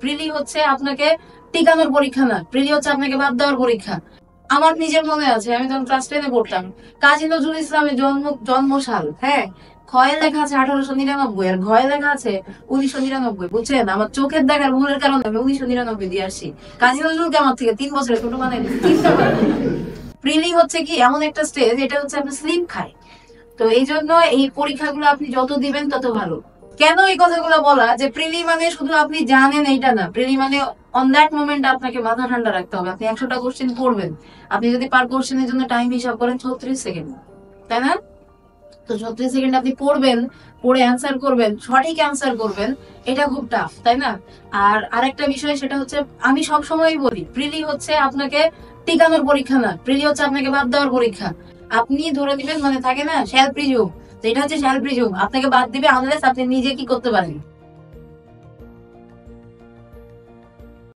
প্রিলি হচ্ছে আপনাকে টিকানোর পরীক্ষা না, প্রিলি হচ্ছে আপনাকে বাদ দেওয়ার পরীক্ষা। আমার নিজের মনে আছে, আমি যখন ক্লাস 10-এ পড়তাম, কাজী নজরুল ইসলামের জন্মসাল, হ্যাঁ, ক্ষয়ে লেখা আছে 1899 আর ঘয়ে লেখা আছে 1999। বুঝছেন, আমার চোখের দেখার ভুলের কারণে আমি 1999 দিয়ে আসছি। কাজী নজরুলকে আমার থেকে 3 বছরের ছোট বানাই প্রিলি হচ্ছে কি এমন একটা স্টেজ, এটা হচ্ছে আপনার স্লিপ খায়। তো এই জন্য এই পরীক্ষাগুলো আপনি যত দিবেন তত ভালো। কেন এই কথাগুলো বলা, যে প্রিলি মানে শুধু আপনি জানেন এইটা না, প্রিলি মানে অন দ্যাট মোমেন্ট আপনাকে মাথা ঠান্ডা রাখতে হবে। আপনি 100টা কোশ্চেন পড়বেন, আপনি যদি পার কোশ্চেনের জন্য টাইম হিসাব করেন 36 সেকেন্ড, তাই না? তো 36 সেকেন্ড আপনি পড়বেন, পড়ে অ্যান্সার করবেন, সঠিক অ্যান্সার করবেন, এটা খুব টাফ, তাই না? আর আরেকটা বিষয়, সেটা হচ্ছে আমি সব সময়ই বলি, প্রিলি হচ্ছে আপনাকে টিকানোর পরীক্ষা না, প্রিলি হচ্ছে আপনাকে বাদ দেওয়ার পরীক্ষা। আপনি ধরে দিবেন, মানে থাকে না শ্যাল প্রিজুম, তো এটা হচ্ছে শ্যাল প্রিজুম, আপনাকে বাদ দিবে আনলেস আপনি নিজে কি করতে পারেন।